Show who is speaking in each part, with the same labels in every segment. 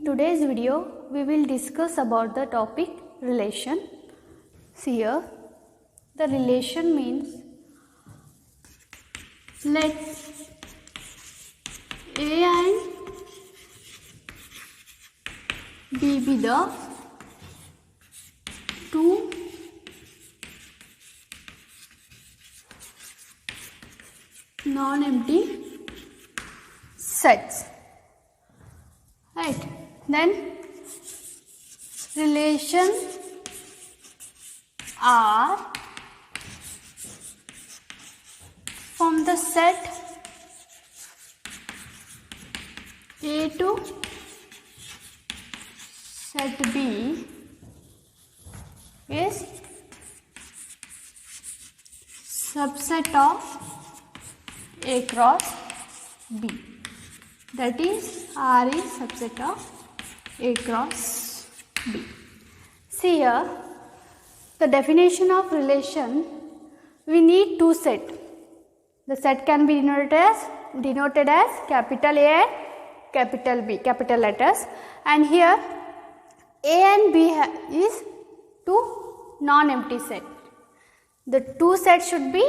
Speaker 1: today's video, we will discuss about the topic relation. See here, the relation means let A and B be the two non-empty sets. Right, then relation R from the set A to set B is subset of A cross B. That is, R is subset of A cross B. See here, the definition of relation, we need two sets. The set can be denoted as capital A and capital B, capital letters. And here, A and B is two non-empty sets. The two sets should be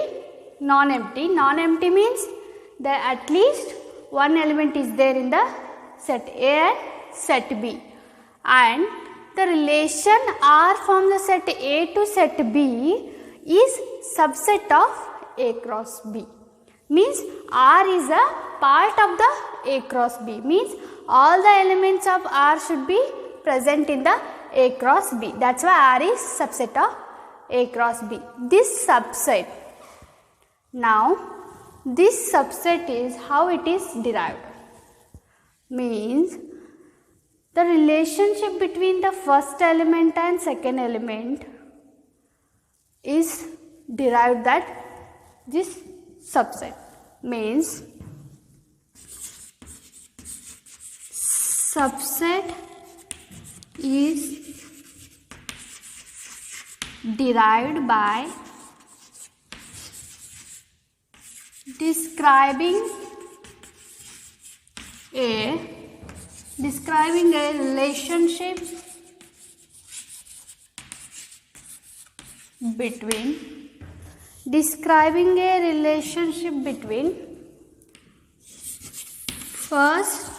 Speaker 1: non-empty. Non-empty means that at least one element is there in the set A and set B, and the relation R from the set A to set B is subset of A cross B. Means R is a part of the A cross B. Means all the elements of R should be present in the A cross B. That's why R is subset of A cross B. This subset, now this subset is how it is derived. Means the relationship between the first element and second element is derived that this subset. Means subset is derived by describing a relationship between first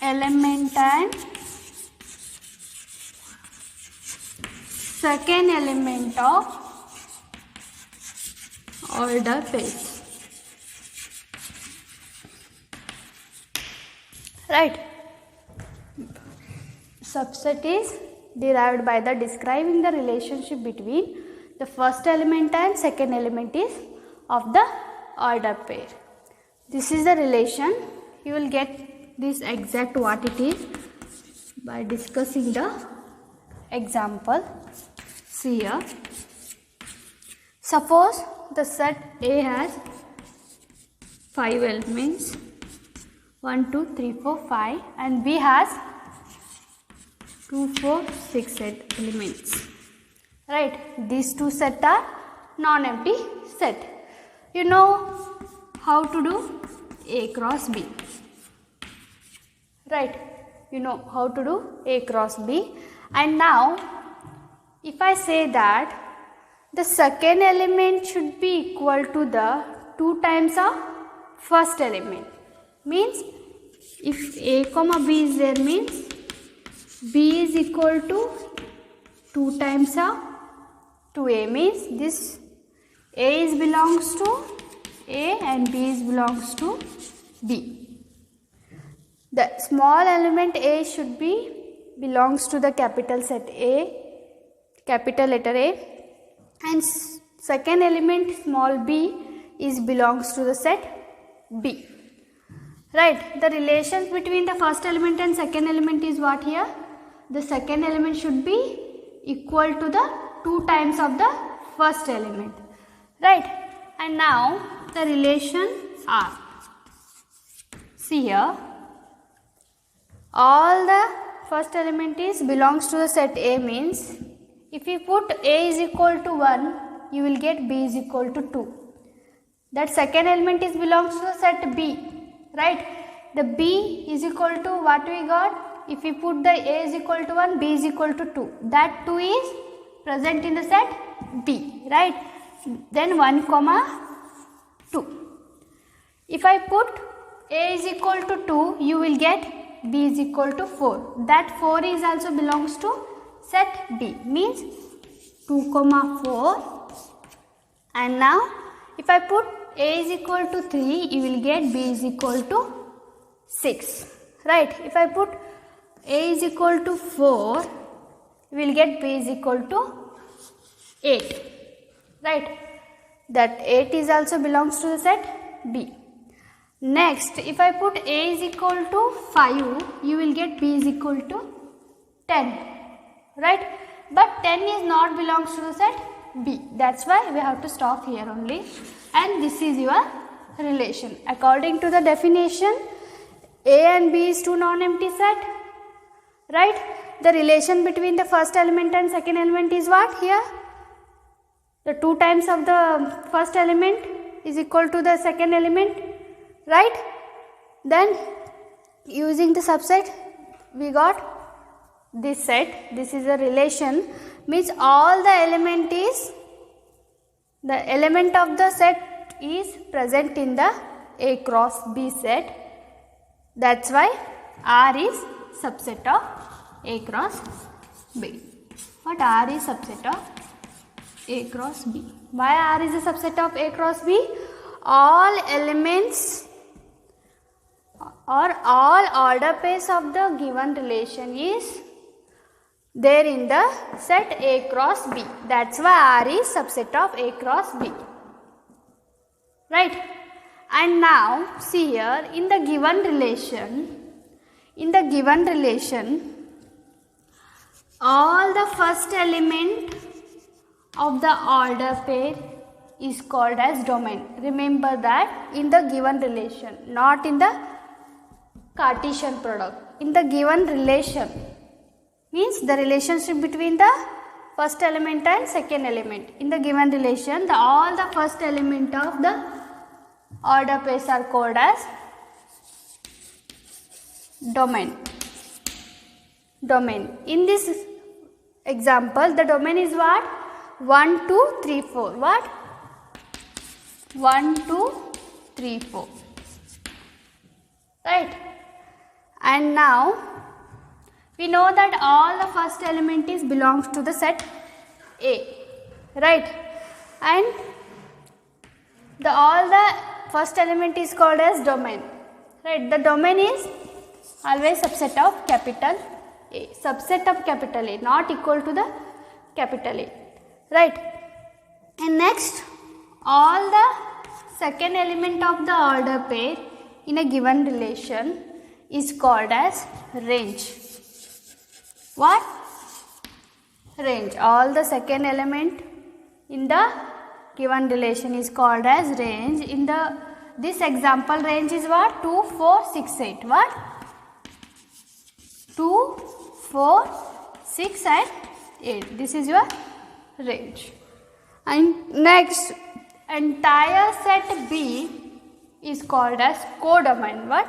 Speaker 1: element and second element of order pairs. Right. Subset is derived by the describing the relationship between the first element and second element is of the order pair. This is the relation. You will get this exact what it is by discussing the example. See here. Suppose the set A has 5 elements, 1, 2, 3, 4, 5, and B has 2, 4, 6 elements. Right, these two sets are non-empty set. You know how to do A cross B. Right, you know how to do A cross B. And now, if I say that the second element should be equal to the 2 times of first element. Means if A comma B is there, means B is equal to 2 times of 2A. Means this A is belongs to A and B is belongs to B. The small element A should be belongs to the capital set A, capital letter A, and second element small b is belongs to the set B. Right, the relations between the first element and second element is what here? The second element should be equal to the 2 times of the first element. Right, and now the relation R. See here, all the first element is belongs to the set A. Means if you put A is equal to 1, you will get B is equal to 2. That second element is belongs to the set B, right? The B is equal to what we got? If we put the A is equal to 1, B is equal to 2. That 2 is present in the set B, right? Then 1 comma 2. If I put A is equal to 2, you will get B is equal to 4. That 4 is also belongs to set B, means 2 comma 4. And now if I put A is equal to 3, you will get B is equal to 6, right? If I put A is equal to 4, you will get B is equal to 8, right? That 8 is also belongs to the set B. Next, if I put A is equal to 5, you will get B is equal to 10, right? But 10 is not belongs to the set B. That's why we have to stop here only. And this is your relation. According to the definition, A and B is two non-empty set, right? The relation between the first element and second element is what here? The 2 times of the first element is equal to the second element, right? Then using the subset, we got this set. This is a relation, means all the element of the set is present in the A cross B set. That's why R is subset of A cross B. What R is subset of A cross B? Why R is a subset of A cross B? All elements or all order pairs of the given relation is there in the set A cross B. That's why R is subset of A cross B, right? And now see here, in the given relation, all the first element of the order pair is called as domain. Remember that in the given relation, not in the Cartesian product. In the given relation means the relationship between the first element and second element. In the given relation, all the first element of the order pairs are called as domain. In this example, the domain is what? 1, 2, 3, 4. What? 1, 2, 3, 4. Right? And now we know that all the first element is belongs to the set A, right? And all the first element is called as domain, right? The domain is always subset of capital A, subset of capital A, not equal to the capital A, right? And next, all the second element of the order pair in a given relation is called as range. What? Range. All the second element in the given relation is called as range. In this example, range is what? 2, 4, 6, 8. What? 2, 4, 6 and 8. This is your range. And next, entire set B is called as codomain. What?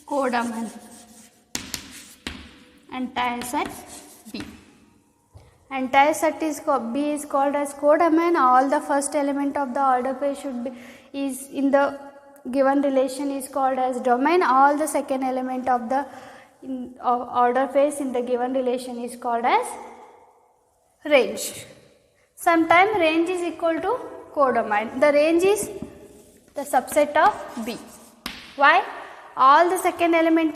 Speaker 1: Codomain. Entire set B. Entire set B is called as codomain. All the first element of the order pair is in the given relation is called as domain. All the second element of the order pairs in the given relation is called as range. Sometimes range is equal to codomain. The range is the subset of B. Why? All the second element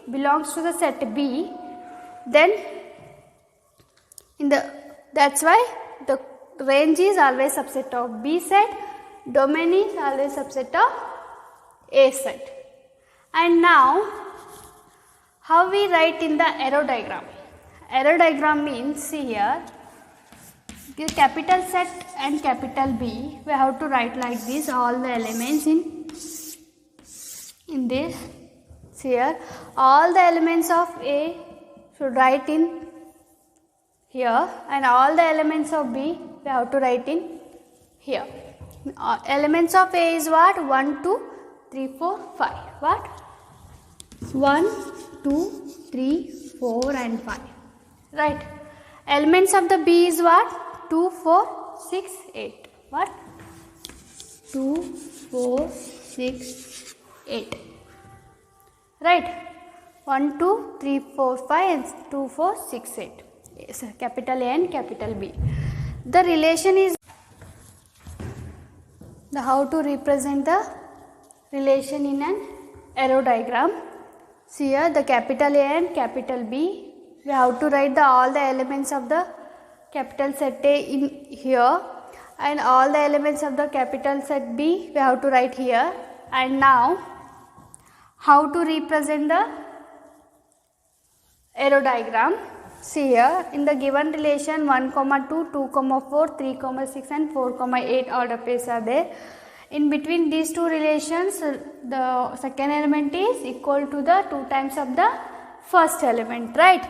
Speaker 1: belongs to the set B. Then that's why the range is always subset of B set. Domain is always subset of A set. And now how we write in the arrow diagram? Arrow diagram means, see here, the capital set and capital B, we have to write like this, all the elements in this. See here, all the elements of A should write in here, and all the elements of B we have to write in here. Elements of A is what? 1 to 3, 4, 5. What? 1, 2, 3, 4 and 5. Right. Elements of the B is what? 2, 4, 6, 8. What? 2, 4, 6, 8. Right. 1, 2, 3, 4, 5 and 2, 4, 6, 8. Yes, capital A and capital B. The relation is how to represent the relation in an arrow diagram. See here the capital A and capital B. We have to write all the elements of the capital set A in here, and all the elements of the capital set B we have to write here. And now how to represent the arrow diagram. See here in the given relation 1, 2, 2, 4, 3, 6 and 4, 8 order pairs are there. In between these two relations, the second element is equal to the 2 times of the first element, right?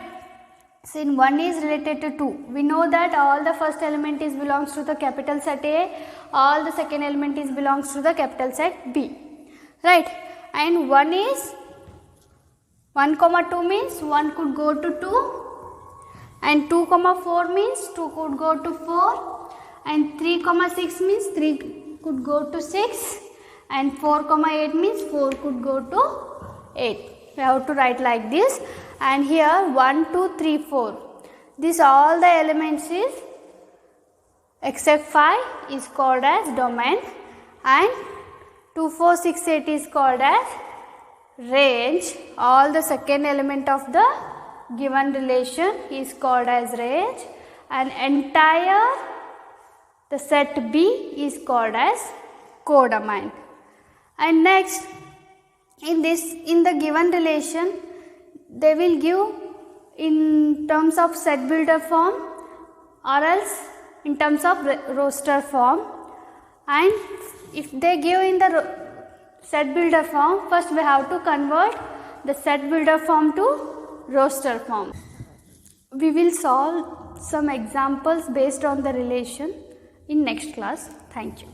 Speaker 1: Since 1 is related to 2, we know that all the first element is belongs to the capital set A, all the second element is belongs to the capital set B, right? And 1 is 1, 2 means 1 could go to 2, and 2, 4 means 2 could go to 4, and 3, 6 means 3 could go to 6, and 4, 8 means 4 could go to 8. We have to write like this. And here 1, 2, 3, 4. This all the elements is except 5 is called as domain, and 2, 4, 6, 8 is called as range. All the second element of the given relation is called as range, and entire the set B is called as codomain. And next, in the given relation, they will give in terms of set builder form or else in terms of roster form. And if they give in the set builder form, first we have to convert the set builder form to roster form. We will solve some examples based on the relation in next class. Thank you.